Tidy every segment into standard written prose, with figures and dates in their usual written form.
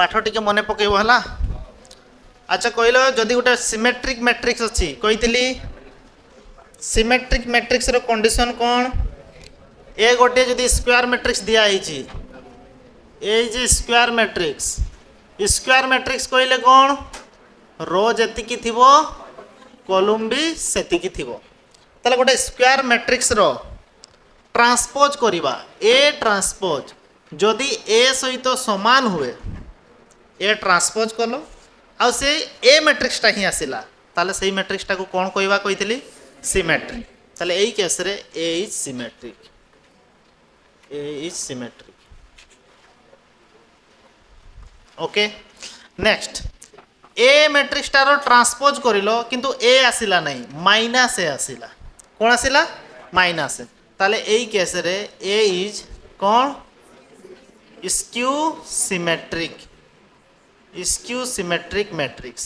पाठ टिके मन पकेब है। अच्छा कहल जदि गोटे सिमेट्रिक मैट्रिक्स अच्छी कही सिमेट्रिक मैट्रिक्स रो कंडीशन कौन ए गोटे जदि स्क्वायर मैट्रिक्स दिखाई ए स्क्वायर मैट्रिक्स कहले कौन रो जी थी कॉलम भी सेतिकी थिबो ताले गोटे स्क्वायर मैट्रिक्स रो ट्रांसपोज करिबा ए ट्रांसपोज जदि ए सहित समान हुए ए ट्रांसपोज कलो आ से ए मैट्रिक्सटा ही आसिला ताले सही मैट्रिक्सटा को कौन कहवा कही सिमेट्रिक ताले एई केस रे A is symmetric okay next ए मैट्रिक्सटार ट्रांसपोज करिलो किंतु ए आसिला नहीं माइनस ए आसिला कौन आसिला माइनस ए ताले एई केस रे ए इज कौन स्क्यू सिमेट्रिक मैट्रिक्स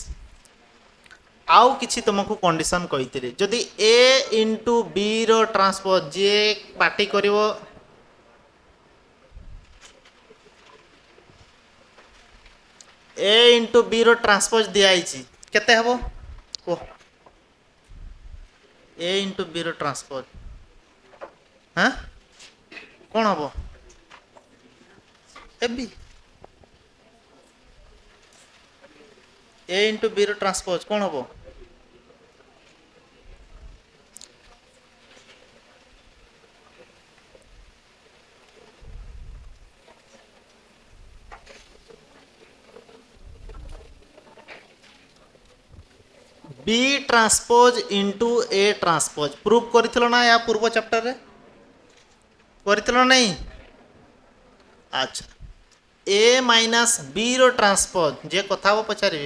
आउ किछि तुमको कंडीशन कही जदि ए इंटू बी रो ट्रांसपोज जे पार्टी करिवो ए इंटू बी रो ट्रांसपोज दिखाई केते हबो को ए इंटू बी रो ट्रांसपोज हाँ कौन हबो A B A into B रो ट्रांसपोज कौन हबो B transpose into A transpose proof करिथिलो ना या पूर्व चैप्टर रे करिथिलो नहीं अच्छा ए माइनस बी रो ट्रांसपोज जे कथा वो पचारि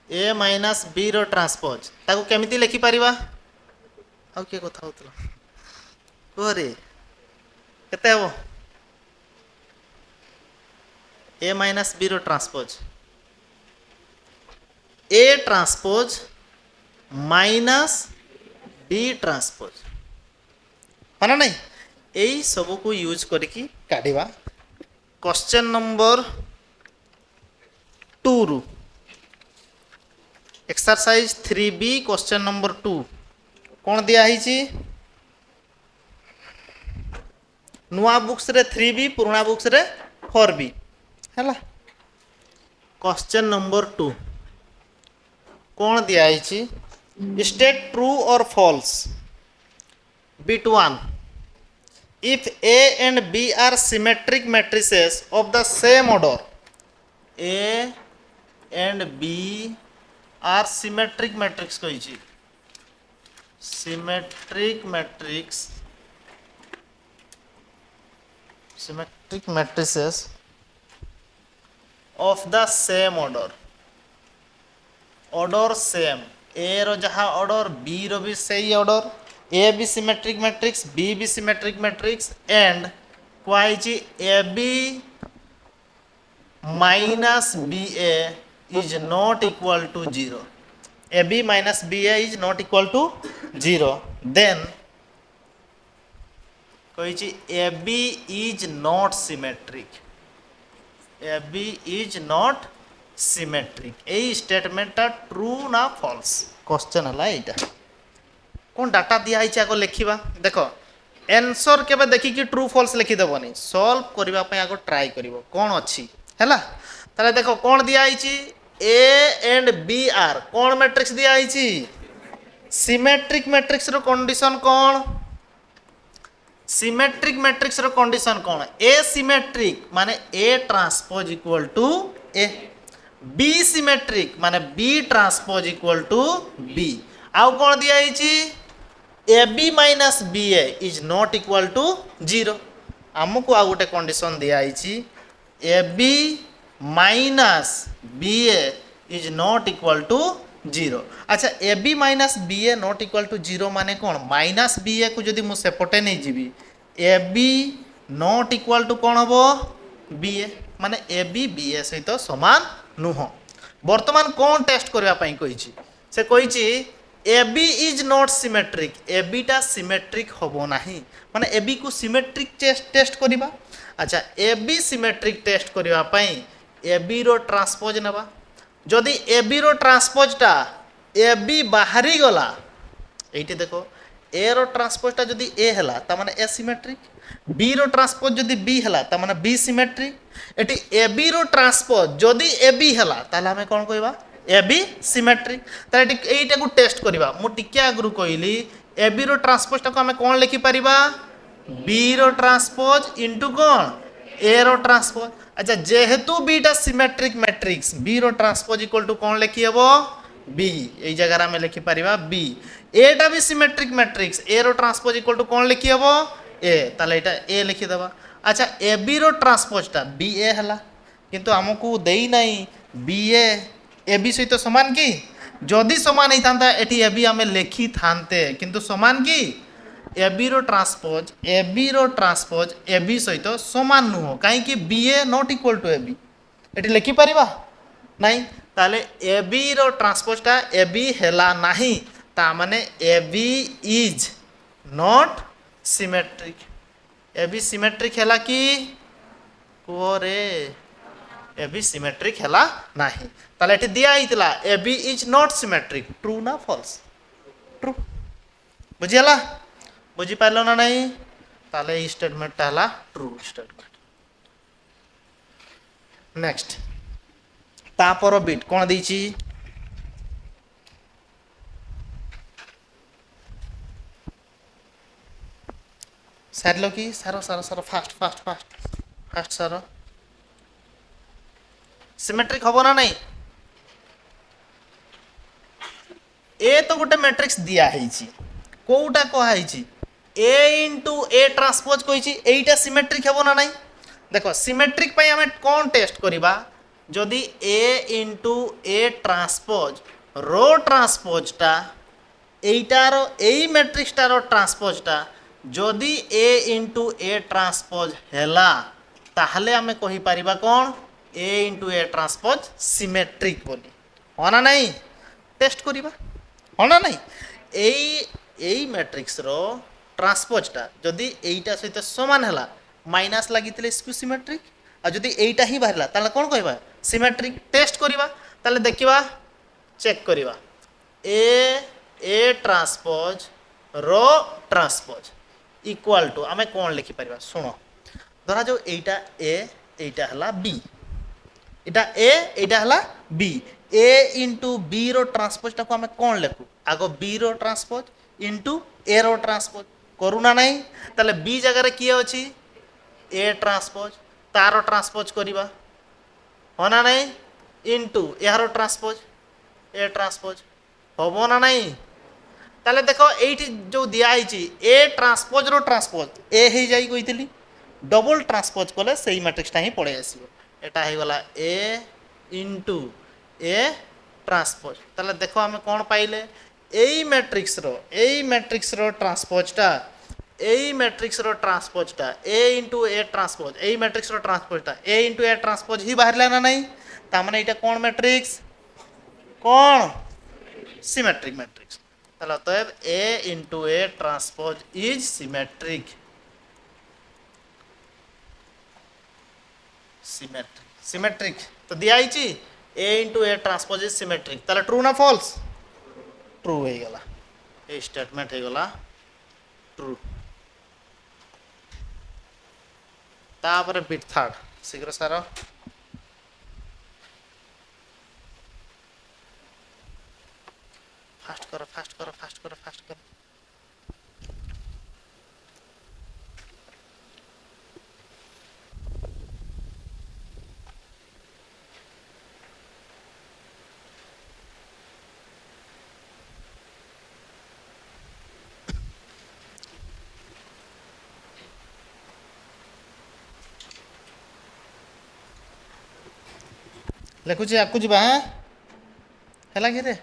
ए माइनस बी रो ट्रांसपोज ताको केमिति लिखि परिबा आ के कथा होतलो कोरे केते हो ए माइनस बी रो transpose A transpose minus B transpose है ना नहीं यही सब को यूज करके काढ़ा क्वेश्चन नंबर 2 रु एक्सरसाइज 3B क्वेश्चन नंबर 2 कौन दिखाई नुआ बुक्स रे 3B पुराना बुक्स रे 4B है क्वेश्चन नंबर 2 कौन दिखाई स्टेट ट्रू और false bit 1 if A and B are symmetric matrices of the same order A and B are symmetric matrix कही symmetric matrices of the same order same A रो जहाँ order B रो भी सही order A B symmetric matrix B भी symmetric matrix and quiz A B minus B A is not equal to 0 A B minus B A is not equal to 0 then कही A B is not symmetric A B is not symmetric यही स्टेटमेंटा true ना false question है यहाँ कौन data दिखाई आग लिखा देख आंसर के देखिकी ट्रू फॉल्स लिखिदेवनी सॉल्व करने आग ट्राई कर कौन अच्छी है ताले देख कौन दिखाई ए एंड बी आर कौन मैट्रिक्स दिखाई सिमेट्रिक मैट्रिक्स रो कंडीशन कौन सिमेट्रिक मैट्रिक्स रो कंडीशन कौन ए सिमेट्रिक माने A transpose equal to A B symmetric माने B transpose equal to B आउ कौन दिखाई A B minus B A is not equal to 0 आमको आउ गोटे कंडीशन दिखाई A B minus B A is not equal to 0 अच्छा A B minus B A not equal to 0 माने कौन माइनस बी ए को जदि मुझे सेपटे नहीं जीवी A B not equal to कौन हम बी ए माने ए बी बी ए सहित समान नुह बर्तमान कौन टेस्ट करने कही से कही A B is not symmetric A beta symmetric हम ना माने ए बी को सिमेट्रिक टेस्ट करवा अच्छा ए बी सिमेट्रिक टेस्ट करबा पई ए बी रो ट्रांसपोज नेबा जदि ए बी रो ट्रांसपोजटा ए बी बाहरी गला এইটি দেখো ए रो ट्रांसपोजटा जदि ए हला ता माने ए सिमेट्रिक बी रो ट्रांसपोज जदि बी हला ता माने बी सिमेट्रिक एटी ए बी रो ट्रांसपोज जदि ए बी हला ताले हमें कोन कहबा ए बी सिमेट्रिक ता एटी एइटा को टेस्ट करबा मु टिके आगरु कहली ए बी रो ट्रांसपोजटा को हमें कोन लिखि परिबा बी रो ट्रांसपोज इनटू कोन ए रो ट्रांसपोज अच्छा जेहेतु बीटा सिमेट्रिक मैट्रिक्स बी रो ट्रांसपोज इक्वल टू कोन लिखि हेबो बी ए जगह में लिखि परिबा बी एटा भी सिमेट्रिक मैट्रिक्स ए रो ट्रांसपोज इक्वल टू कोन लिखि हेबो ए ताले एटा ए लिखि देबा अच्छा ए बी रो ट्रांसपोजटा बी ए हला किंतु हमकु देई नाही बी ए बी सहित समान की जदि समान ही थांता एठी ए बी हमें लिखि थांते किंतु समान की ए बी रो ट्रांसपोज ए बी सहित समान नुह कहीं कि B A not equal to A B एठी लिखि परिबा नहीं ताले ए बी रो ट्रांसपोजटा ए बी हेला नाही ता माने A B is not symmetric A B symmetric हेला कि कोरे ए बी सिमेट्रिक हेला नाही ताले एठी दिया हितला A B is not symmetric true ना फॉल्स ट्रू बुझियला बुझी पारलो ना नहीं ताले ई स्टेटमेंट हला ट्रू स्टेटमेंट नेक्स्ट तापर बिट कोन देछि सारलो कि सारो सारो सारो फास्ट फास्ट फास्ट फास्ट सारो सिमेट्रिक हबो ना नहीं ए तो गोटे मैट्रिक्स दिया है कोटा कही ए इंटू ए ट्रांसपोज कही एटा सिमेट्रिक हेबो ना नहीं देखो सिमेट्रिक पई हमें कौन टेस्ट करिबा जदि ए इंटू ए ट्रांसपोज रो ट्रांसपोजटा एटारो एई मैट्रिक्सटारो ट्रांसपोजटा जदि ए इंटू ए ट्रांसपोज हेला ताहले हमें कहि परिबा कौन ए इंटू ए ट्रांसपोज सिमेट्रिक बोली होना नहीं टेस्ट करिबा होना नहीं एई मैट्रिक्स रो ट्रांसपोजटा जदि एइटा सहित समान हला माइनस लागितले स्क्यू सिमेट्रिक आ जदि एइटा ही बाहरला ताले कोन कहबा सिमेट्रिक टेस्ट करिबा ताले देखिबा चेक करिबा ए ट्रांसपोज रो ट्रांसपोज इक्वल टू आमे कोन लिखि परिबा सुनो धरा जो एइटा एइटा हला बी एटा एइटा हला बी ए इंटू बी रो ट्रांसपोजटा को आमे कोन लिखु आगो बी रो ट्रांसपोज इंटू ए रो ट्रांसपोज करूना नहीं ताले बी जगह रे किए अछि ए ट्रांसपोज तारो ट्रांसपोज करिबा होना नहीं इंटू यारो ट्रांसपोज ए ट्रांसपोज होबो ना नहीं ताले देखो एठी जो दिया है ए ट्रांसपोज रो ट्रांसपोज ए हे जाई कहितली डबल ट्रांसपोज कले सेही मैट्रिक्सटा ही पड़े आसीबो एटा हे गला ए इंटू ए ट्रांसपोज ताले देखो हमें कोन पाइले एई मैट्रिक्स रो ट्रांसपोजटा एई मैट्रिक्स रो ट्रांसपोजटा ए इंटू ए ट्रांसपोज एई मैट्रिक्स रो ट्रांसपोजटा ए इंटू ए ट्रांसपोज ही बाहरला ना नहीं ता माने एटा कोन मैट्रिक्स कोन सिमेट्रिक मैट्रिक्स ताले तो A into A transpose is symmetric symmetric तो दिया ही A into A transpose is symmetric ताले ट्रू ना फॉल्स ट्रू हो गला ए स्टेटमेंट हो गला ट्रू तापर बिट थर्ड शीघ्र सार फास्ट करो फास्ट करो फास्ट करो फास्ट करो लिखुची आकु जी है कि रे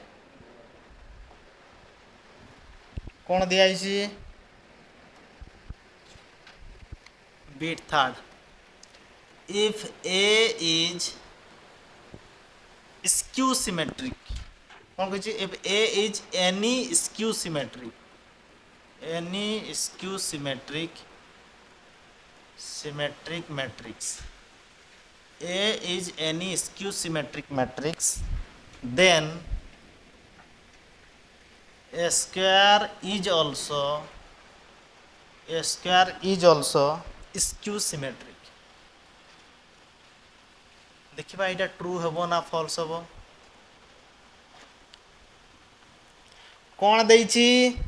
कौन दिया bit third if A is skew symmetric कौन कह if A is any skew symmetric symmetric matrix. A is any skew symmetric matrix, then a square is also skew symmetric. देखिबा एटा ट्रू हेबो ना फॉल्स हेबो कौन देइछि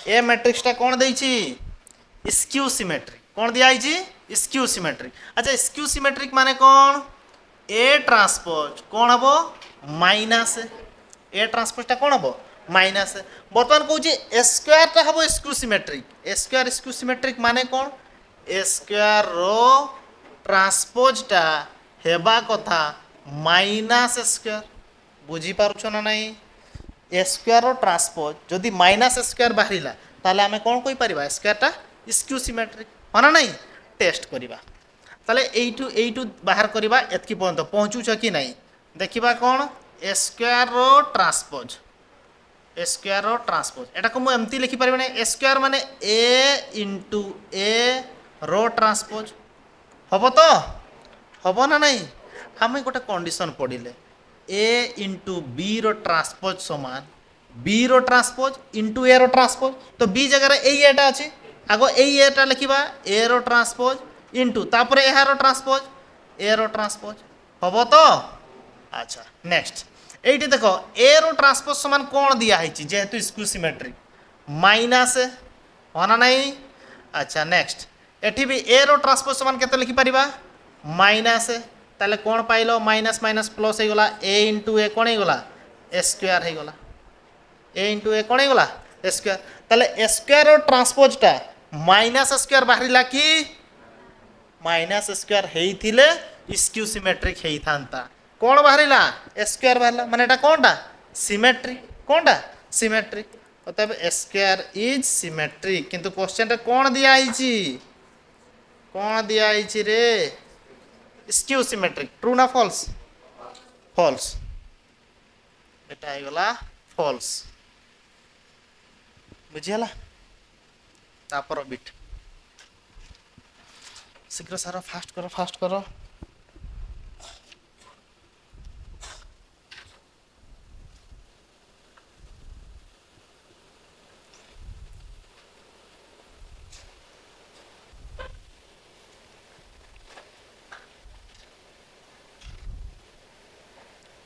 ए मैट्रिक्स टा कौन देइछि skew symmetric कौन दिया आइछि स्क्यू सिमेट्रिक अच्छा स्क्यू सिमेट्रिक माने कौन ए ट्रांसपोज कौन हबो माइनस ए ट्रांसपोज टा कौन हबो माइनस बर्तमान कहूँ ए स्क्वायर टा हबो स्क्यू सिमेट्रिक माने कौन ए स्क्वायर रो ट्रांसपोज टा हेबा कथा माइनस स्क्वायर बुझी पारुछ ना नहीं ए स्क्वायर रो ट्रांसपोज जदि माइनस स्क्वायर बाहरिला ताले आमे कौन कहि परिबा स्क्वायर टा स्क्यू सिमेट्रिक होना नहीं टेस्ट करिबा ताले एइटू बाहर करिबा एतकी पर्यंत पहुंचुछ कि नहीं देखिबा कौन ए स्क्वायर रो ट्रांसपोज एटा को मु एमती लिखि परिबा ए स्क्वायर माने ए इंटू ए रो ट्रांसपोज हबो तो हबो ना नहीं आमे गोटे कंडीशन पढ़िले ए इंटू बी रो ट्रांसपोज समान बी रो ट्रांसपोज इंटू ए रो ट्रांसपोज तो बी जगह ए एटा अछि आगो एटा लिखिबा ए रो ट्रांसपोज इंटू तापरे ए रो ट्रांसपोज हबो तो अच्छा नेक्स्ट एइटी देखो ए रो ट्रांसपोज समान कोन दिया है जेहेतु स्क्यू सिमेट्रिक माइनस होना नहीं अच्छा नेक्स्ट एठी भी ए रो ट्रांसपोज समान केते लिखि परिबा माइनस ताले कौन पाइल माइनस माइनस प्लस हो गला ए इंटू ए कौन हो गला ए स्क्वायर हो गला ए इंटू ए कौन हो गला ए स्क्वायर ताले ए स्क्वायर और ट्रांसपोज टा माइनस स्क्वायर बाहरिला कि माइनस स्क्वायर हेइथिले स्क्यू सिमेट्रिक हेइ थांता कौन बाहरिला ए स्क्वायर बाहरिला माने एटा कोनटा सिमेट्रिक तब ए स्क्वायर इज सिमेट्रिक किंतु क्वेश्चन रे कौन दिया आइछि रे स्क्यू सिमेट्रिक ट्रू ना फॉल्स फॉल्स एटा हो गला फॉल्स बुझियला तापर बिट शीघ्र सारा फास्ट करो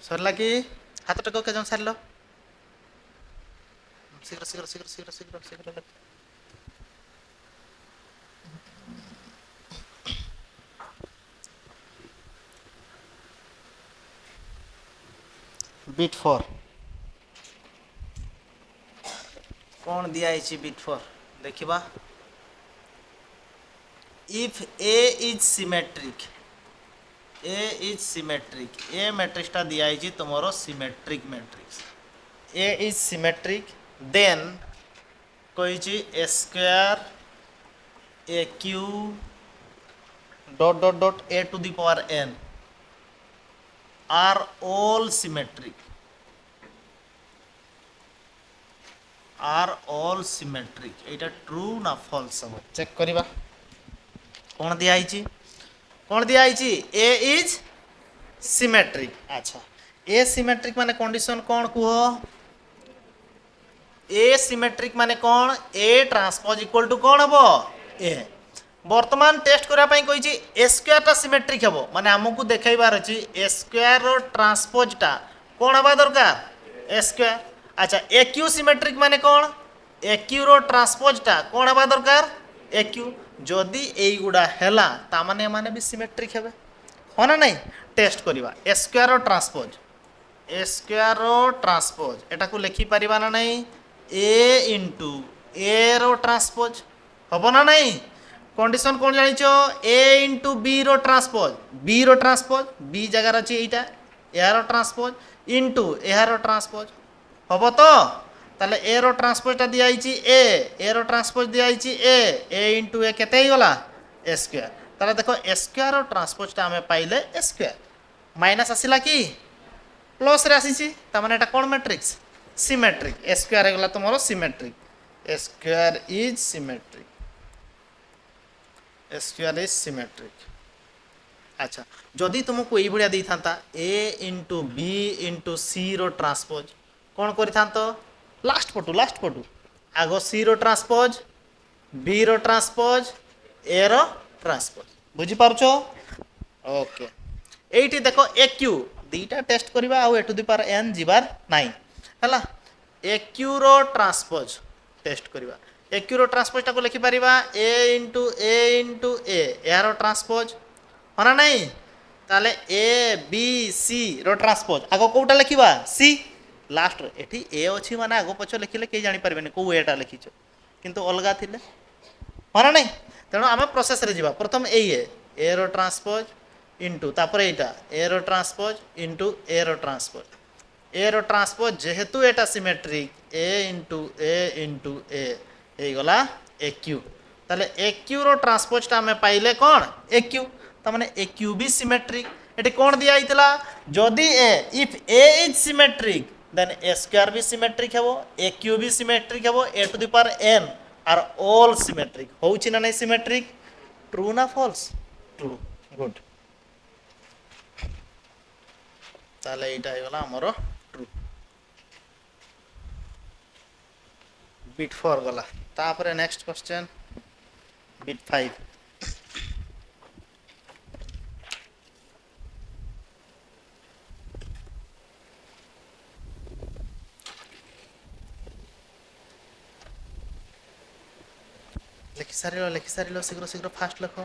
सरला कि हाथ टेक के जन सारलो शीघ्र बिट 4 कौन दिया है बिट 4 देखिबा if A is symmetric A matrix टा दिया है तुमरो symmetric matrix A is symmetric then कही A square A cube dot A to the power n are all symmetric एटा ट्रू ना फॉल्स सब चेक करिबा कौन दिया ए इज सिमेट्रिक अच्छा ए सिमेट्रिक माने कंडीशन कौन कुह ए सिमेट्रिक माने कौन ए ट्रांसपोज इक्वल टू कौन हबो ए वर्तमान टेस्ट करा पई कहिछि ए स्क्वायर टा सिमेट्रिक हबो माने हमकु देखैबार अछि ए स्क्वायर रो ट्रांसपोज टा कौन हबा दरकार ए स्क्वायर अच्छा ए क्यू सिमेट्रिक माने कौन ए क्यू रो ट्रांसपोज टा कौन हबा दरकार ए क्यू जदि एई गुडा हेला ता माने माने भी सिमेट्रिक हेबे होना नहीं टेस्ट करिबा ए स्क्वायर रो ट्रांसपोज एटा को लिखि परिबा ना नहीं ए इंटू ए रो ट्रांसपोज हबो ना नहीं कंडीशन कौन जानिचो ए इंटू बी रो ट्रांसपोज बी जगह अछि एटा ए रो ट्रांसपोज इंटू ए रो ट्रांसपोज हबो तो ताले ए रो ट्रांसपोज टा दिया आइछि ए रो ट्रांसपोज दिया आइछि ए इंटू ए केते ही गला ए स्क्वायर ताले देखो ए स्क्वायर रो ट्रांसपोज टा हमें पाइले ए स्क्वायर माइनस आसिला कि प्लस रे आसीछि त माने एटा कोन मैट्रिक्स सिमेट्रिक ए स्क्वायर गला तमरो symmetric A square is symmetric square is symmetric. अच्छा जदि तुमको ये भाया था A into B into C रो ट्रांसपोज कौन कर लास्ट पटू आग सी रो ट्रांसपोज बी रो ट्रांसपोज ए रो ट्रांसपोज बुझीपार। ओके एटी देख ए क्यू दीटा टेस्ट करवा आउ A to the power n जीवार नाई है ए क्यू रो ट्रांसपोज टेस्ट करवा ए क्यू रो ट्रांसपोज टाको लिखि पारिबा ए इंटू ए यार ट्रांसपोज होना नहीं ताले ए बी सी रो ट्रांसपोज आग कोटा लिखा सी लास्ट एठी ए अच्छी माने आग पछ लिखिले के जानि पारबेनी को एटा लिखिछ किंतु अलगा थिले होना नहीं तेणु आम प्रोसेस रे जीवा प्रथम ए रो ट्रांसपोज इंटू तापर एटा ए रो ट्रांसपोज इंटू ए रो ट्रांसपोज जेहेतु एटा सिमेट्रिक ए इंटू ए गला ए क्यू ताले ए क्यू रो ट्रांसपोजटा आम पाइले कौन ए क्यू तमाने ए क्यू भी सिमेट्रिक एटी कौन दिया आइतला जदि A if A is symmetric then A square भी सिमेट्रिक हेबो ए क्यू भी सिमेट्रिक हेबो A to the power n are all symmetric होउछि ना नै सिमेट्रिक ट्रू ना फॉल्स ट्रू गुड ताले एटा गला हमरो ट्रू बिट 4 गला तापरे नेक्स्ट क्वेश्चन बिट 5 लिखि सारिलो शीघ्र शीघ्र फास्ट लिख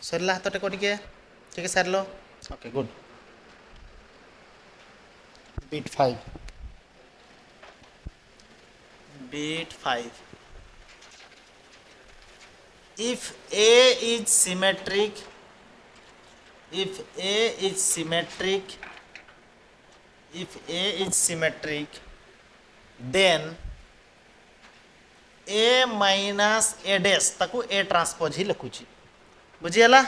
सरला हाथ टेक टे sir okay good bit 5 if A is symmetric then A minus A dash ताकू A ट्रांसपोज ही लिखुची बुझीगला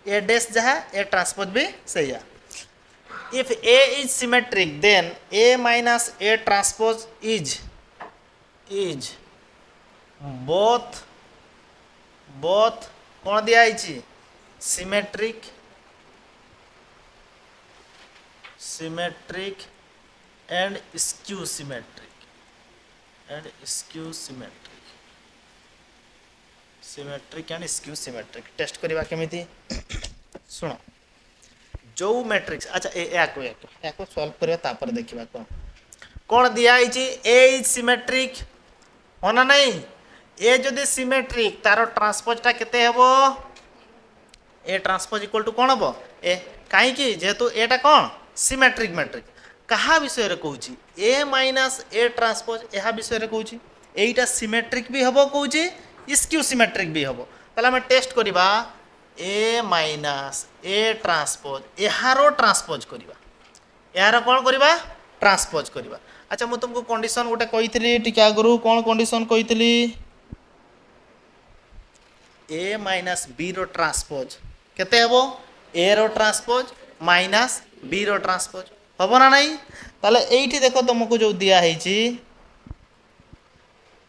A dash जहाँ A ट्रांसपोज भी सही है if A is symmetric then A minus A transpose is both कौन दिया symmetric and skew symmetric test करवा केमिति सुनो जो मैट्रिक्स अच्छा याको सॉल्व करवा तापर देखिबा कौन दिया ए इज सिमेट्रिक होना नहीं ए जदि सिमेट्रिक तार ट्रांसपोजटा केते हेबो ए ट्रांसपोज इक्वल टू कौन हेबो ए काहे जेहेतु एटा कौन सिमेट्रिक मैट्रिक कहा विषय रे कहूची ए माइनस ए ट्रांसपोज एहा विषय रे कहूची एटा सिमेट्रिक भी हेबो कहूची स्क्यू सिमेट्रिक भी हेबो तले हम टेस्ट करबा ए माइनस ए ट्रांसपोज एहारो ट्रांसपोज करबा एहारो कौन करबा ट्रांसपोज करबा अच्छा मु तुमको कंडीशन गोटे कहितली टिके आगरु कौन कंडीशन कहितली ए माइनस बी रो ट्रांसपोज केते हेबो ए रो ट्रांसपोज माइनस बी रो ट्रांसपोज हेबो ना नहीं ताले एठी देखो तुमको जो दिया हेची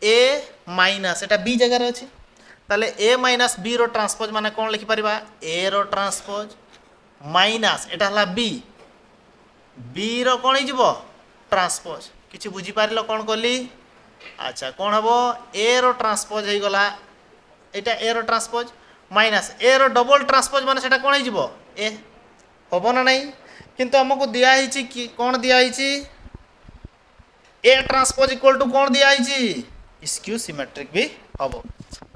ए माइनस एटा बी जगह रे अछि ताले ए माइनस बी रो ट्रांसपोज माने कोन लिखि परिबा ए रो ट्रांसपोज माइनस एटा हला बी रो कोन हिजबो ट्रांसपोज किछि बुझी पारिलो कोन करली अच्छा कोन हबो ए रो ट्रांसपोज हे गला एटा ए रो ट्रांसपोज माइनस ए रो डबल ट्रांसपोज माने सेटा कोन हिजबो ए हबो ना नहीं किंतु हमको दिया हिची कि कोन दिया हिची ए ट्रांसपोज इक्वल टू कोन दिया हिची स्क्यू सिमेट्रिक भी हबो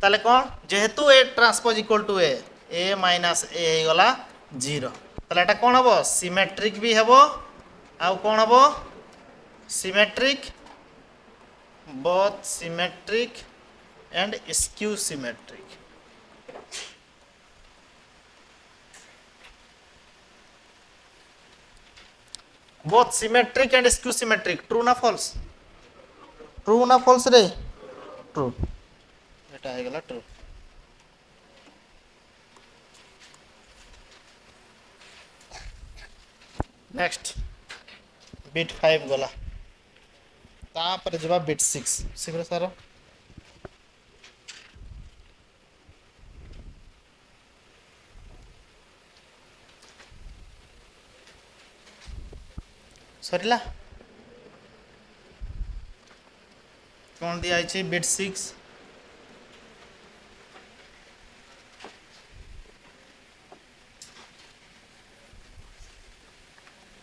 ताले कोन जेहेतु A transpose equal to A minus A हे गला 0 ताले एटा कोन हबो सिमेट्रिक भी हबो आउ कोन हबो symmetric both symmetric and skew symmetric both symmetric and skew symmetric true na false रे true eta हे गला true नेक्स्ट बिट 5 गला तापर जवा बिट 6 शीघ्र सार सरला कौन दिया bit 6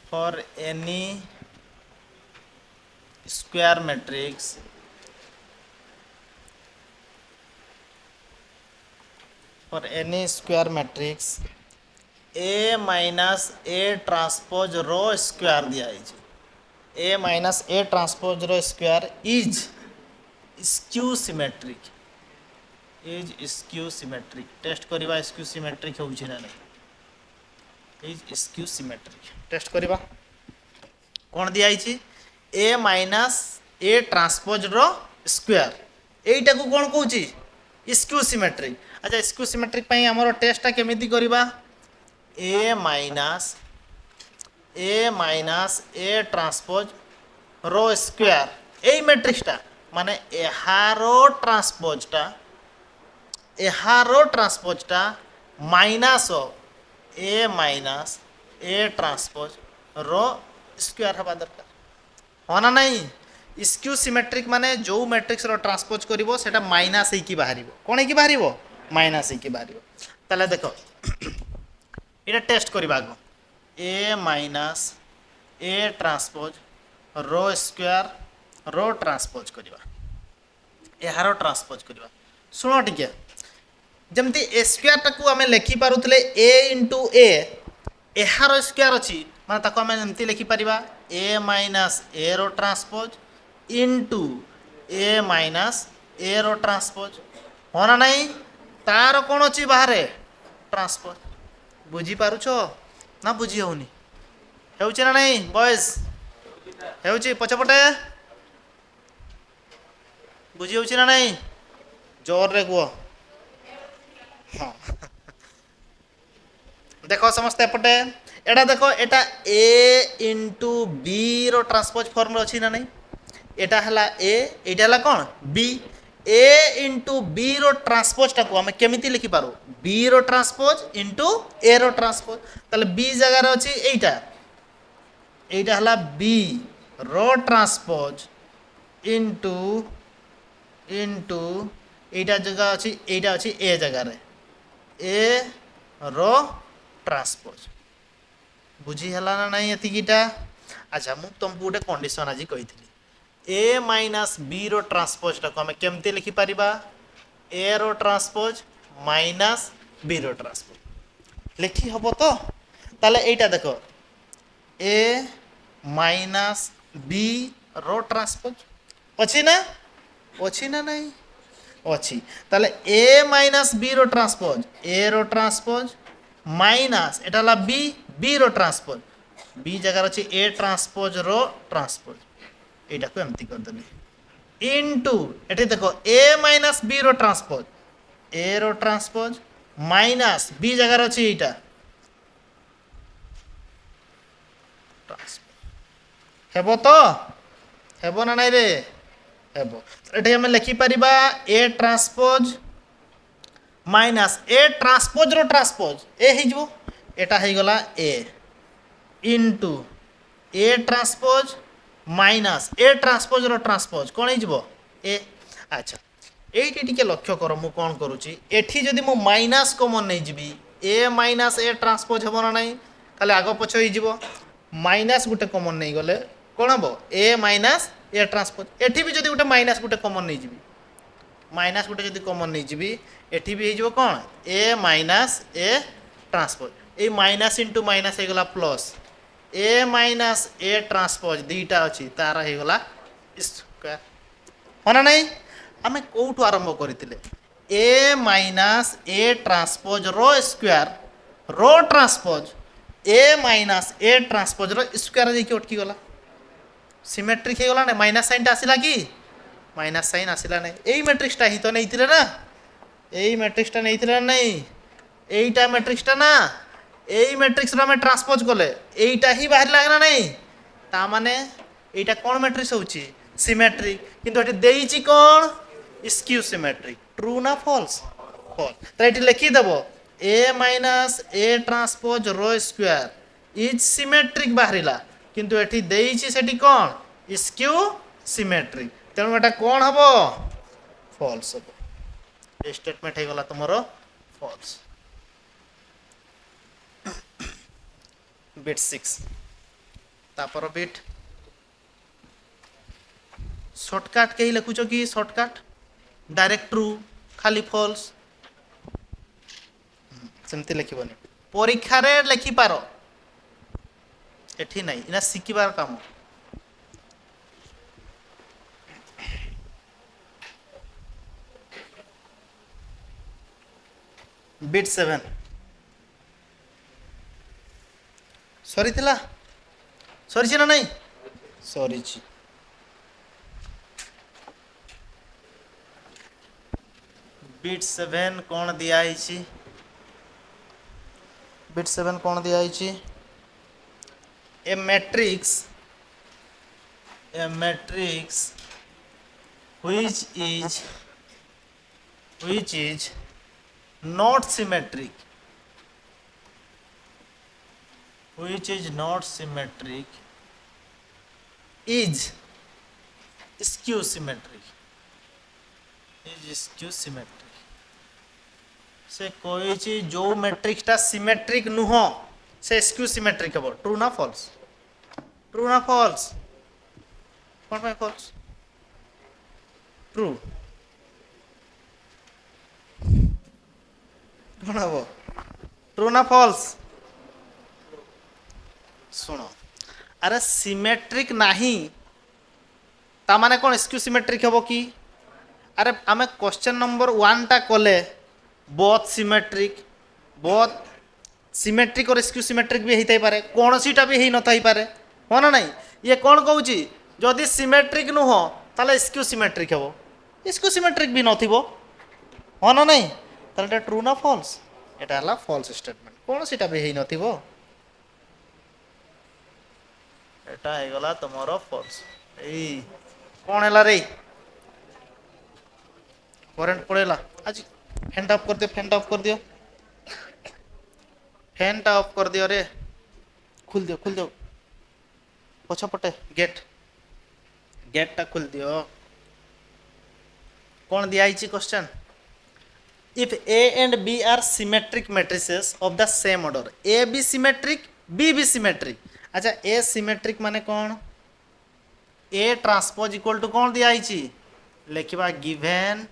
for any square matrix A minus A transpose rho square दिया है A minus A transpose rho square is skew symmetric test करवा skew symmetric होउछि ना नहीं is skew symmetric टेस्ट करवा कौन दिया A माइनस A ट्रांसपोज रो स्क्वायर एटा को कौन कहूँ स्क्यू सिमेट्रिक अच्छा स्क्यू सिमेट्रिक पई हमर टेस्टा केमिति करवा A माइनस A ट्रांसपोज रो स्क्वायर ए मैट्रिक्सटा माने एहारो ट्रांसपोजटा minus of A minus A transpose रो स्क्वायर हवा दरकार हाँ ना नहीं स्क्यू सिमेट्रिक माने जो मैट्रिक्स रो ट्रांसपोज करिवो सेटा माइनस ही की बाहरिवो कोन की बाहरिवो माइनस ही की बाहरिवो ताले देखो इटा टेस्ट करबा गो A माइनस A ट्रांसपोज रो स्क्वायर रो ट्रांसपोज करबा एहारो ट्रांसपोज करबा सुनो टिके जमती ए स्क्वायर टाकू आमे लिखि पारुतले A इंटू A एहारो स्क्वायर अछि माने ताको आमे जमती लिखि परिबा A माइनस A रो transpose into A minus A रो ट्रांसपोज होना नहीं तार कौन अच्छी बाहर ट्रांसपोज बुझी पारुछ ना बुझी होनी हेउची ना नहीं बॉयज हेउची पछपटे बुझी होची ना नहीं जोर रे गुओ हाँ देखो समस्त एपटे एटा देखो एटा A इंटू B रो ट्रांसपोज फॉर्म अच्छी ना नहीं एटा हला A एटा हला कौन B A इंटू B रो ट्रांसपोज टाको हमें केमिति लिखि पारो B रो ट्रांसपोज इंटू A रो ट्रांसपोज ताले B जगह रे अछि एटा हला B रो ट्रांसपोज इंटू एटा जगह अछि A जगह रे A रो ट्रांसपोज बुझी हला ना नहीं एतिकीटा अच्छा मु तुमको गोटे कंडीशन आज कही A माइनस B रो ट्रांसपोज टाको हमें केमती लिखि परिबा A रो ट्रांसपोज माइनस B रो ट्रांसपोज लिखि हबो तो ताले एटा देखो A माइनस B रो ट्रांसपोज अछि ना नहीं अच्छी ताले A माइनस B रो ट्रांसपोज A रो ट्रांसपोज माइनस एटा ला B रो ट्रांसपोज B जगह अछि A ट्रांसपोज रो ट्रांसपोज एटा को एमती कर देली इनटू एठी देखो A माइनस B रो ट्रांसपोज A रो ट्रांसपोज माइनस B जगह अछि एटा ट्रांसपोज हेबो तो हेबो ना नहीं रे हेबो एठी हम लिखि परिबा A transpose minus A transpose रो ट्रांसपोज ए हि जबो एटा हे गला A into A transpose minus A transpose रो ट्रांसपोज कोन हे जबो A अच्छा एठी टिके लक्ष्य कर मु कोन करूची एठी जदी मु माइनस कॉमन नै जिबी A माइनस A ट्रांसपोज हेबो ना नहीं खाली आगो पछो हे जबो माइनस गुटे कॉमन नै गले कोन हबो A माइनस A ट्रांसपोज एठी भी जदी गुटे माइनस गुटे कॉमन नै जिबी माइनस गुटे जदी कॉमन नै जिबी एठी भी हे जबो कोन A माइनस A ट्रांसपोज ए माइनस इंटू माइनस हे गला plus A minus A transpose दीटा अछि तारा हे गला स्क्वायर होना नहीं आमे कोठु आरंभ करथिले A माइनस A ट्रांसपोज रो स्क्वायर रो transpose A minus A transpose रो स्क्वायर जे की अटकी गला सिमेट्रिक हे गला ने माइनस साइन ता आसिला की माइनस साइन आसिला नहीं एई मैट्रिक्स ता ही तो नैथिले ना एई मैट्रिक्स ता नैथिले नहीं एईटा मैट्रिक्स ता ना এই ম্যাট্রিক্স রে আমি ট্রান্সপোজ কলে এইটা হি বাহির লাগে না নাই তা মানে এইটা কোন ম্যাট্রিক্স হচ্ছে সিমেট্রিক কিন্তু এটি দেইছি কোন স্কিউ সিমেট্রিক ট্রু না ফলস ফলস তো এটি লিখি দেব a মাইনাস a ট্রান্সপোজ রো স্কয়ার ইজ সিমেট্রিক বাহিরিলা কিন্তু এটি দেইছি সেটি কোন স্কিউ সিমেট্রিক তেণু এটা কোন হবো ফলস হবো এই স্টেটমেন্ট হয়ে গলা তোমার ফলস বিট 6 তারপর বিট শর্টকাট কেহি লিখুছ কি শর্টকাট ডাইরেক্ট ট্রু খালি ফলস সেমতি লিখিবনি পরীক্ষারে লিখি পার এଠି নাই ইনা শিখিবার কাম বিট 7 সরিଥିଲା সরিছি না নাই সরিছি বিট 7 কোন দিয়া আইছি बिट 7 कौन दिया ए matrix which is not symmetric is skew symmetric से कही जो मैट्रिक्सटा सिमेट्रिक नुह से स्क्यू सिमेट्रिक हम ट्रू ना फॉल्स कौन पे फॉल्स ट्रू कौन हम ट्रू ना फॉल्स सुनो अरे सिमेट्रिक नहीं ता माने कौन स्क्यू सिमेट्रिक हम कि अरे आम क्वेश्चन नंबर 1 टा कले बोथ सिमेट्रिक और स्क्यू सिमेट्रिक भी होता पारे कौन सीटा भी हो नई पारे हाँ ना नहीं ये कौन कहूँ जदि सिमेट्रिक नुह ताले स्क्यू सिमेट्रिक हम स्क्यू सिमेट्रिक भी नथिबो हाँ ना नहीं ताले ट्रू ना फॉल्स एटा हला फॉल्स स्टेटमेंट कौन सीटा भी हो नथिबो एटा हे गला तमरो फॉल्स ए कौन हैला रे करंट पड़ेला आज फैन ऑफ कर दियो फैन ऑफ कर दियो रे खुल दियो पछपटे गेट टा खुल दियो कौन दिया question if A and B are symmetric matrices of the same order A B symmetric B B symmetric अच्छा ए सिमेट्रिक माने कौन ए ट्रांसपोज इक्वल टू कौन दिया लिखा given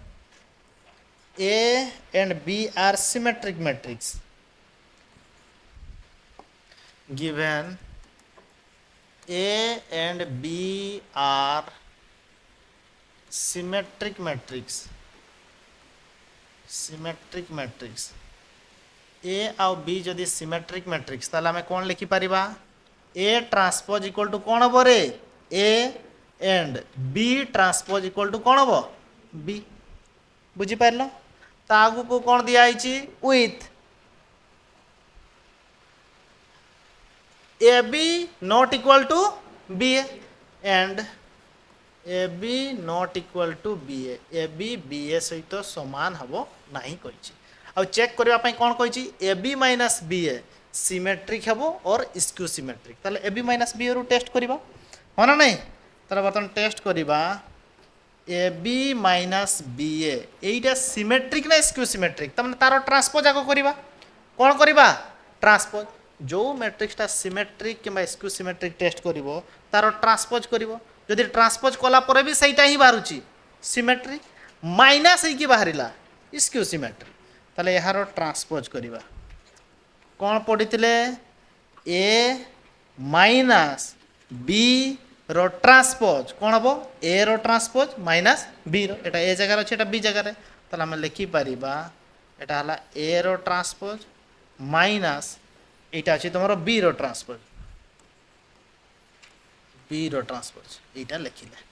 A and B are symmetric matrix. Given A and B are symmetric matrix. A और B जदि symmetric matrix ताला हमें कौन लिखि पारिबा A ट्रांसपोज इक्वल टू कौन हबो रे A and B transpose equal to कौन हबो B बुझी पारलो तागु को कौन दिया with A B not equal to B and A B not equal to B A B B A सहित समान हम ना कही चेक करने कौन कही A B minus B A symmetric हम और स्क्यू सिमेट्रिक ताले ए बी माइनस बी ए रु टेस्ट करवा हाँ ना नहीं ताले बर्तमान टेस्ट करवा ए बी माइनस बी एटा सिमेट्रिक ना स्क्यू सिमेट्रिक तमें तार ट्रांसपोज आग करवा कौन करवा ट्रांसपोज जो मैट्रिक्सटा सिमेट्रिक कि स्क्यू सिमेट्रिक टेस्ट कर तार ट्रांसपोज कर जदि ट्रांसपोज कलापर भी सहीटा ही बाहर सिमेट्रिक माइनस होगी बाहरला स्क्यू सिमेट्रिक ताले यार ट्रांसपोज करवा कौन पढ़ी ए माइनस बी रो ट्रांसपोज कौन हम ए रो ट्रांसपोज माइनस बी रो एटा ए जगह अच्छे बी जगह ताला आम लिखिपर एटा हला ए रो ट्रांसपोज माइनस एटा अच्छे तुम बी रो ट्रांसपोज एटा लिखिले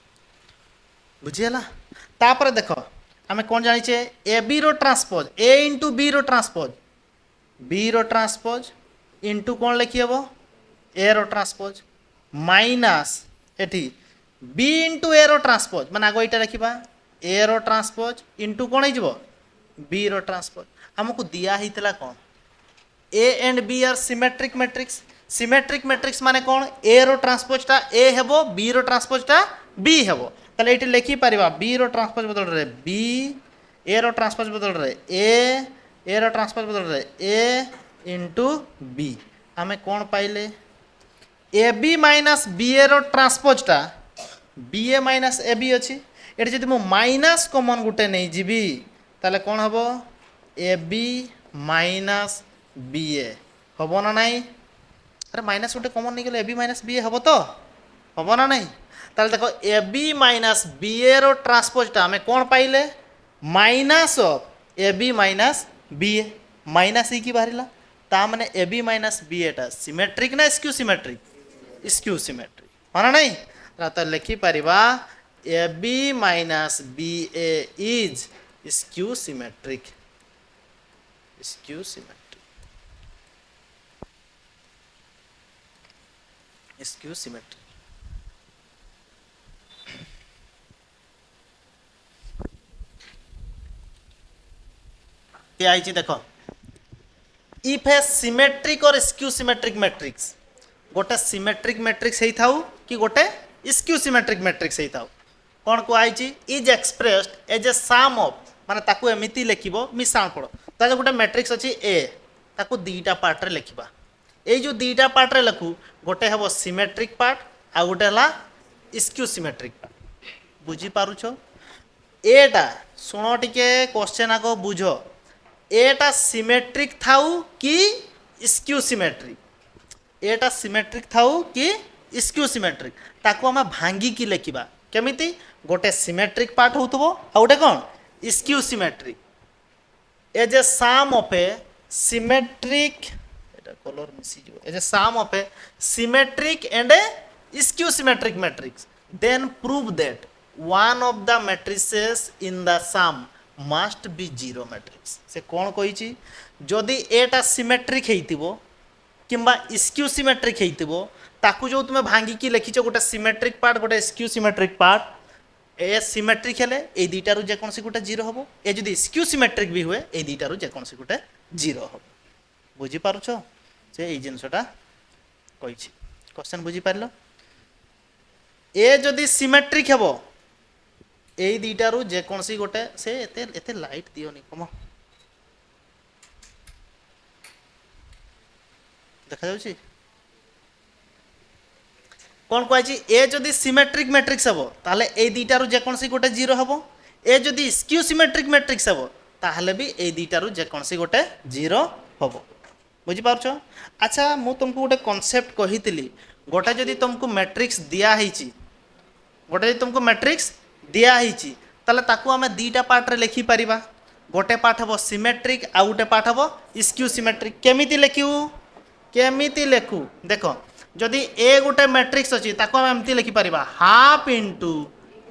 बुझीगला तापर देख आम कौन जाने ए बी रो ट्रांसपोज ए इंटू बी रो ट्रांसपोज इंटू कौन लिखी हे ए रो ट्रांसपोज माइनस एटी बी इंटू ए रो ट्रांसपोज माने आगो एटा रखिबा ए रो ट्रांसपोज इंटू कौन हो बी रो ट्रांसपोज हमको दिया हितला कौन A and B are symmetric matrix माने कौन ए रो ट्रांसपोज टा ए हेबो बी रो ट्रांसपोज टा बी हेबो ताले एटी लिखि परिबा बी रो ट्रांसपोज बदल रे बी ए रो ट्रांसपोज बदल रे ए रो ट्रांसपोज बदल रे ए इंटू बी आमे कौन पाइले A B minus B A रो ट्रांसपोज टा B A minus A B अच्छी ये जब मु माइनस कमन गुटे नहीं जीवी ताले कौन हम A B minus B A हम ना नहीं अरे माइनस गोटे कमन नहीं गले A B minus B A हम तो हम ना नहीं ताले देखो A B minus B A रो ट्रांसपोजटा आम कौन पाइले minus of A B minus B A minus ही बाहर ता मैंने ए बी माइनस बी एटा सिमेट्रिक ना स्क्यू सिमेट्रिक हाँ ना नहीं तो लिखि परिबा A B minus B A is skew symmetric आई देखो इफ ए सिमेट्रिक और स्क्यू सिमेट्रिक मैट्रिक्स गोटे सिमेट्रिक मैट्रिक्स है थाउ कि गोटे स्क्यू सिमेट्रिक मैट्रिक्स है थाउ कौन कहुई is expressed as a sum of माने ताकू एमिति लिखिबो मिसाण पड़ ताजे गोटे मैट्रिक्स अछि ए ताकू दीटा पार्ट रे लिखिबा ए जो दीटा पार्ट रे लिखु गोटे हेबो सिमेट्रिक पार्ट आ गोटे हला स्क्यू सिमेट्रिक पार्ट बुझी पारुछो एटा सुनो टिके क्वेश्चन आको बुझो एटा सिमेट्रिक थाउ कि स्क्यू सिमेट्रिक एटा सिमेट्रिक थाउ कि स्क्यू सिमेट्रिक ताकू आम भांगी की लिखिबा केमिति गोटे सिमेट्रिक पार्ट होतबो आ गोटे कौन skew symmetric as a sum of a symmetric एटा कलर मिसी जो as a sum of a symmetric and a skew symmetric matrix then prove that one of the matrices in the sum must be zero matrix से कौन कही जदि एटा symmetric हेतिबो किंबा skew symmetric हेतिबो ताकू जो तुम भांगिकी लिखिच गोटे सिमेट्रिक पार्ट गोटे स्क्यू सिमेट्रिक पार्ट ए सिमेट्रिक हेले ए दुईटार जेकोसी गोटे जीरो हम ए जदि स्क्यू सिमेट्रिक भी हुए ए दुईटार जेकोसी गोटे जीरो हम बुझीपार से ये जिनसटा कही क्वेश्चन बुझीपार ए जदि सिमेट्रिक हेबो ए दुईटार जेकोसी गोटे से एते लाइट दियोनी कम देखा जाउची कौन कहुई ए जदि सिमेट्रिक मैट्रिक्स हम ताले ए दुईटार जेकोसी गोटे जीरो हम ए जदि स्क्यू सिमेट्रिक मैट्रिक्स हम ताहले भी ए दुईटार जेकोसी गोटे जीरो हम बुझीपार अच्छा मु तुमको गोटे कॉन्सेप्ट कही गोटे जदि तुमको मैट्रिक्स दिखाई गोटे जदि तुमको मैट्रिक्स दिखाई ताले ताकू आम दुईटा पार्ट रे लिखि परिबा गोटे पार्ट हम सिमेट्रिक आ गोटे पार्ट हम स्क्यू सिमेट्रिक केमिति लिखु देख जदि ए गोटे मैट्रिक्स अच्छी ताको आम एमती लिखि परिबा half into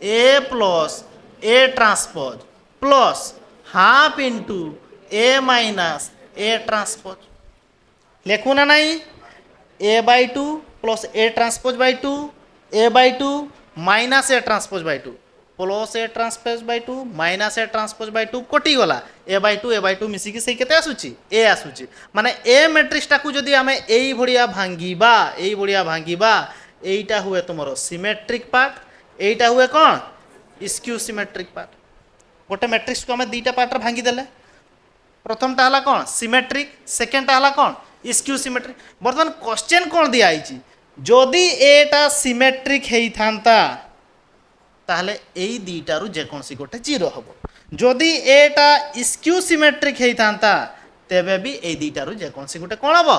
A plus A transpose plus half into A minus A transpose लिखु ना नहीं A by two plus A transpose by two A by two minus A transpose by two plus A transpose by two minus A transpose by two कटिगला A by two मिसिकी से केते आसुची ए आसुची माने ए मैट्रिक्सटा को जदि आमे एई भड़िया भांगीबा एईटा हुए तुमरो सिमेट्रिक पार्ट एईटा हुए कौन स्क्यू सिमेट्रिक पार्ट गोटे मैट्रिक्स को आमे दुईटा पार्ट रे भांगी देले प्रथमटा हला कौन सिमेट्रिक सेकेंडटा हला कौन स्क्यू सिमेट्रिक बर्तमान क्वेश्चन कौन दिया आइची जदि एटा सिमेट्रिक हेई थांता ताहले एई दुईटारू जेकोसी गोटे जीरो हम जदि एटा स्क्यू सिमेट्रिक होता तेबे भी ए दुईटारू जेकोसी गोटे कौन हम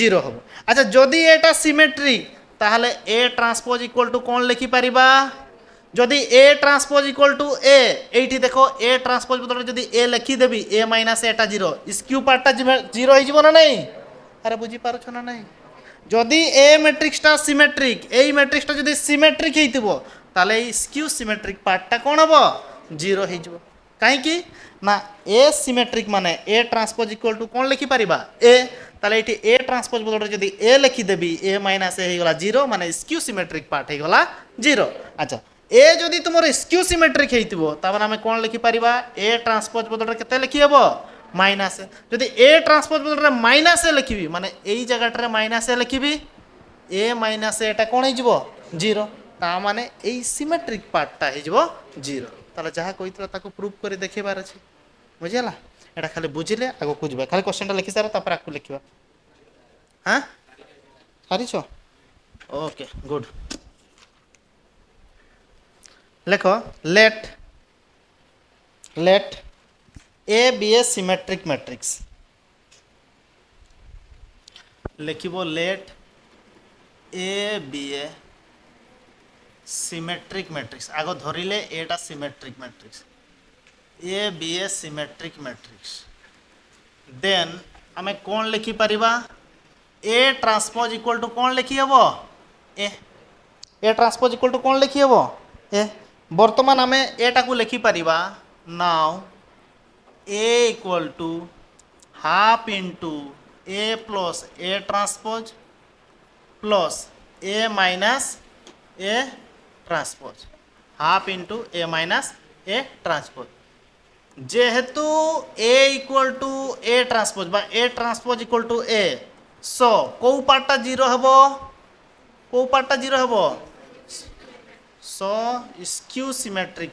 जीरो हम अच्छा जदि एटा सिमेट्रिक ताहले ए ट्रांसपोज इक्वल टू कौन लिखि परिबा जदि ए ट्रांसपोज इक्वल टू ए एठी देखो ए ट्रांसपोज बदल जदि ए लिखिदेवी ए माइनस एटा जीरो स्क्यू पार्टा जीरो हो ना नहीं अरे बुझी पारुछ ना नहीं जदि ए मैट्रिक्सटा सिमेट्रिक ए मैट्रिक्सटा जदि सिमेट्रिक हेतिबो ताले स्क्यू सिमेट्रिक पार्टटा कौन हम जीरो हो कहीं ना ए सिमेट्रिक माने ए ट्रांसपोज इक्वल टू कौन लिखि पारिबा ए ताले एटी ए ट्रांसपोज बदल जदी ए लिखि देबी ए माइनस ए गला 0 माने स्क्यू सिमेट्रिक पार्ट हे गला 0 अच्छा ए जदी तुमर स्क्यू सिमेट्रिक हेतिबो ताबन हमें कौन लिखि पारिबा ए ट्रांसपोज बदल केते लिखि हेबो माइनस जदी ए ट्रांसपोज बदल माइनस ए लिखिबी माने एई जगह माइनस ए लिखिबी ए माइनस एटा कौन हेजिबो 0 ता माने एई सिमेट्रिक पार्टटा हेजिबो 0 ताले जहाँ कहितला ताको प्रूफ करे देखेबार अछि बुझिला एटा खाली बुझिले आगो कुजबा खाली क्वेश्चनटा लिखि सारा तापर आकु लिखिबा हां हारिछो ओके गुड लेखो let A B A symmetric matrix लिखिबो let A B A symmetric matrix आगो धरिले एटा symmetric matrix A B A symmetric matrix then आमे कौन लिखि परिबा ए ट्रांसपोज इक्वल टू कौन लिखि हेबो ए ट्रांसपोज इक्वल टू कौन लिखि हेबो ए वर्तमान आमे एटा को लिखि परिबा now A equal to half into A plus A transpose plus A minus A transpose half into A minus A transpose जेहेतु A equal to A transpose बा A transpose equal to A so को पार्टा 0 हबो को पार्टा 0 हबो so skew symmetric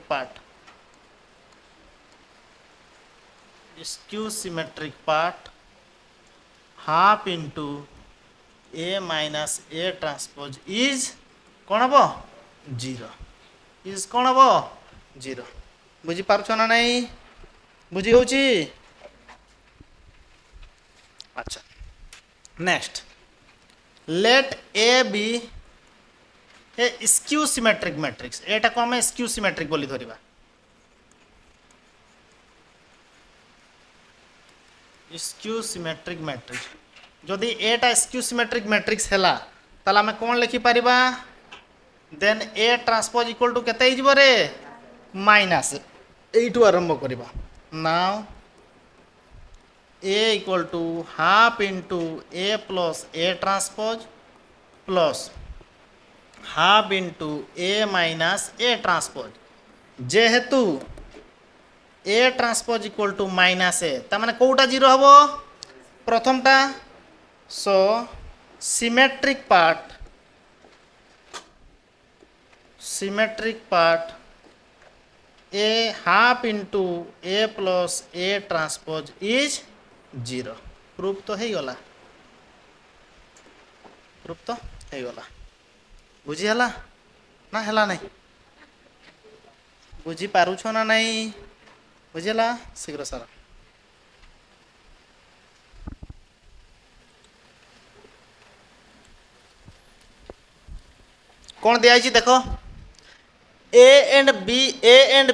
part half into A minus A transpose is कौन हबो 0 इज कौन हबो 0 बुझी पारछ ना नहीं बुझी होची अच्छा next let A B a skew symmetric matrix एटा को हमें स्क्यू सिमेट्रिक बोली धरिबा स्क्यू सिमेट्रिक मैट्रिक्स जदि एटा स्क्यू सिमेट्रिक मैट्रिक्स हैला ताला हमें कौन लिखि पारिबा then A transpose equal to केते हिजबो रे माइनस एटू आरंभ करिबा now A equal to half into A plus A transpose plus half into A minus A transpose जेहेतु A transpose equal to minus A ता माने कोटा 0 हबो प्रथमटा so symmetric part A half into A plus A transpose is 0 proof तो है गला proof तो है गला बुझी हला ना हला नहीं बुझी पारुछ ना नहीं बुझेला शीघ्र सारा कौन दिया देखो A and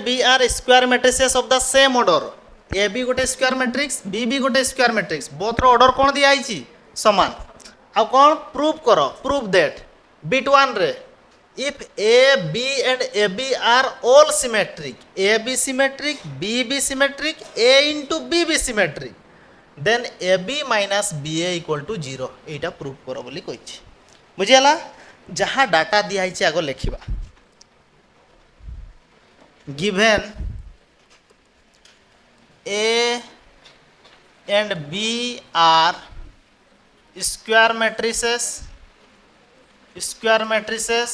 B are square matrices of the same order A B गोटे स्क्वायर मैट्रिक्स बी भी गोटे स्क्वायर मैट्रिक्स बोथ रो ऑर्डर कौन दिया समान आ कौन प्रूफ करो प्रूफ दैट बिट 1 रे if A B and A B are all symmetric A B symmetric B symmetric A into B symmetric then A B minus B A equal to 0 एटा proof करो बोली कहि बुझिला जहाँ data दिया आगो लिखा given A and B are square matrices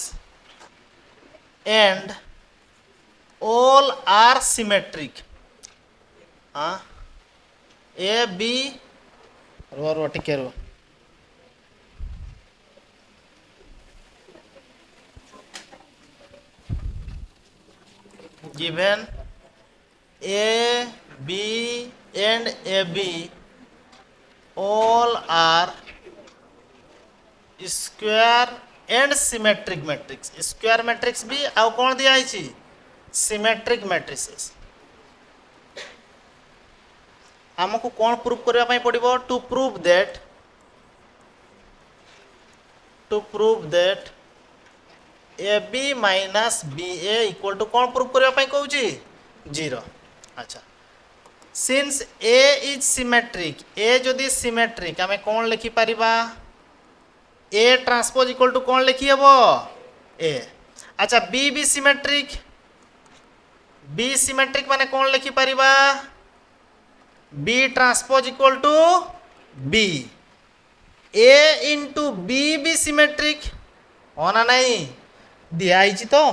and all are symmetric A B रो टिके रो given A, B and AB all are square and symmetric matrix square matrix भी आउ कौन दिया है symmetric matrices हमको कौन प्रूफ करबा पई पड़िबो to prove that AB minus BA equal to कौन प्रूफ करबा पई कहूची 0 अच्छा since A is symmetric A जदि सिमेट्रिक आम कौन लिखिपर ए ट्रांसपोज इक्वल टू कौन लिखी हम ए। अच्छा बी सिमेट्रिक माने कौन लिखिपर B transpose equal to B. A into B symmetric हाँ ना नहीं दिखाई तो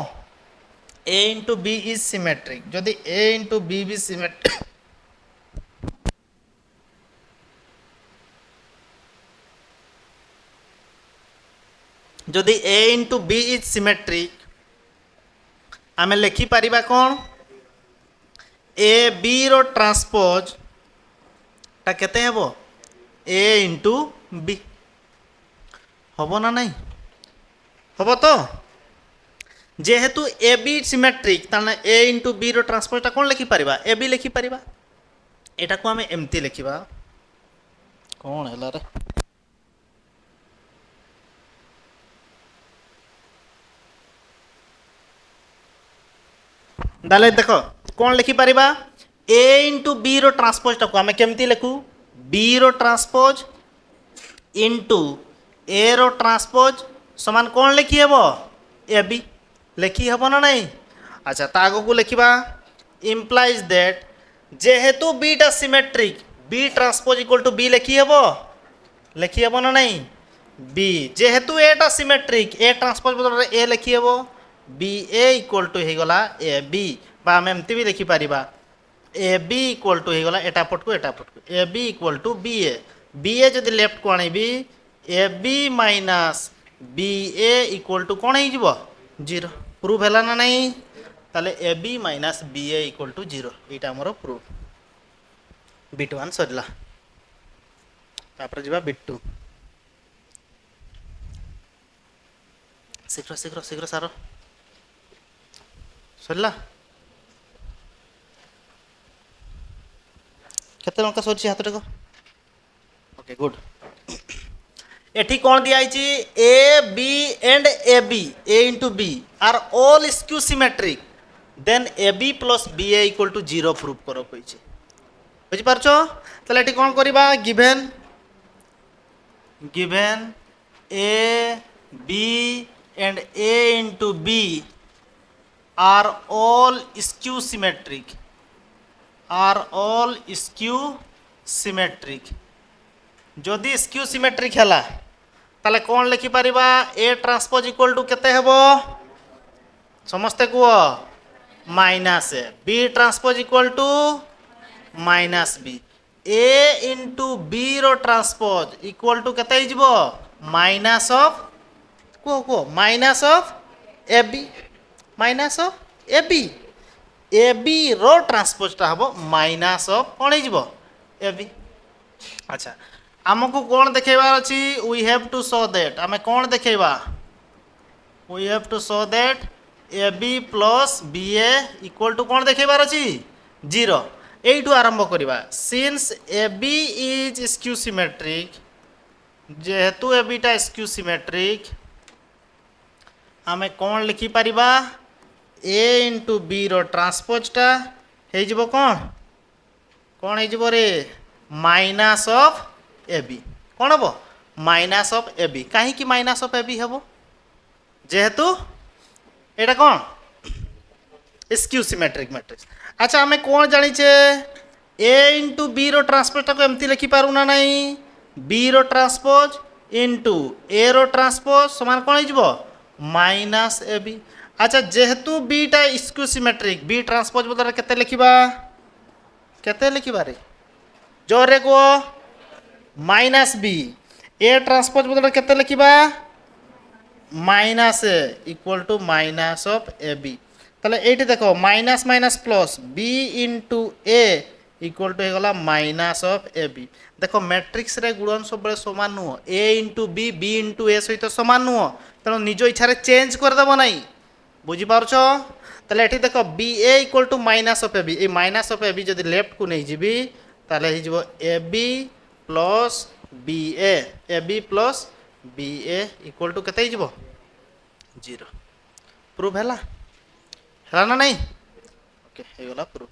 A into B is symmetric जदि ए इंटू बी सिमेट्रिक जदि A into B is symmetric आम लिखिपर कौन ए बी रो ट्रांसपोज टा केते हेबो ए इंटू बी हम ना नहीं हम तो जेहेतु ए बी सिमेट्रिक ताने ए इंटू बी रो ट्रांसपोज टा कौन लिखिपर ए बी लिखिपर एटा को आम एमती लिखा कौन है रे दाले देख कौन लिखिपर ए इंटू बी रो ट्रांसपोज टाक आम केमती लिखू बी रो ट्रांसपोज इंटू ए रो ट्रांसपोज समान कौन लिखी हेब ए बी लिखी हेब ना नहीं। अच्छा ता आग को लिखा इम्प्लाइज दैट जेहेतु बीटा symmetric B transpose equal to B लिखी हेब ना नहीं बी जेहेतु एटा सिमेट्रिक ए ट्रांसपोज बदल ए लिखी हेब बी ए इक्वल टू हो गला ए बी आम एमती भी लिखिपर ए बी इक्वल टू हो गला एटा पट को A B equal to B A जदि लेफ्ट को आनी A B minus B A equal to कौन हो जीरो प्रूफ है ना नहीं ताले A B minus B A equal to zero यहाँ मोर प्रूफ बिट वन सरला जा बिट टू शीघ्र शीघ्र शीघ्र सार सरला केते टंका सरी हाथ टेक ओके गुड एठी कौन दिखाई A B and A into B are all skew symmetric then A B plus B A equal to zero proof कर बुझिपार ताले एठी कौन करबा given A B and A into B are all skew symmetric जदि skew symmetric है ताले कौन लिखिपर ए ट्रांसपोज इक्वल टू केते हेबो समस्ते कह minus A B transpose equal to minus B A into B रो ट्रांसपोज इक्वल टू केते हिजबो माइनस ऑफ कह माइनस ऑफ ए बी रो ट्रांसपोजटा हम माइनस ऑफ कौन हो ए बी। अच्छा आमको कौन देखेबार अच्छी we have to show that आम कौन देखेबा we have to show that A B plus B A equal to कौन देखेबार अच्छी जीरो यू आरंभ करवा since A B is skew symmetric जेहेतु ए बीटा स्क्यू सिमेट्रिक आम कौन लिखिपर ए इंटू बी रो ट्रांसपोजटा हो कौन हो रे माइनस ऑफ ए बी कौन हम माइनस ऑफ ए बी कहीं माइनस ऑफ ए बी हम जेहेतु एटा कौन स्क्यू सिमेट्रिक मैट्रिक्स। अच्छा आम कौन जाचे ए इंटू बी रो ट्रांसपोजटा को एमती लिखिपारू ना नहीं बी रो ट्रांसपोज इंटू ए रो ट्रांसपोज समान कौन हो माइनस ए बी। अच्छा जेहेतु बीटा स्क्यू सिमेट्रिक बी ट्रांसपोज बदल केते लिखिबा रे जोर रे को माइनस बी ए ट्रांसपोज बदल केते लिखिबा minus A equal to minus of A B ताले एटी देखो minus minus plus B into A equal to होगा माइनस ऑफ ए बी। देखो मैट्रिक्स रे गुणन सब सामान नुह A into B into A सहित सामान नुह तेणु निज इच्छा चेंज करदेव ना बुझीपार ताले एटी देख B A equal to minus of A B A minus of A B जब लेफ्ट को नहीं जीवी ताले हो A B plus B A equal to केते हो जीरो प्रूफ है ना नहीं ओके हो गला प्रूफ।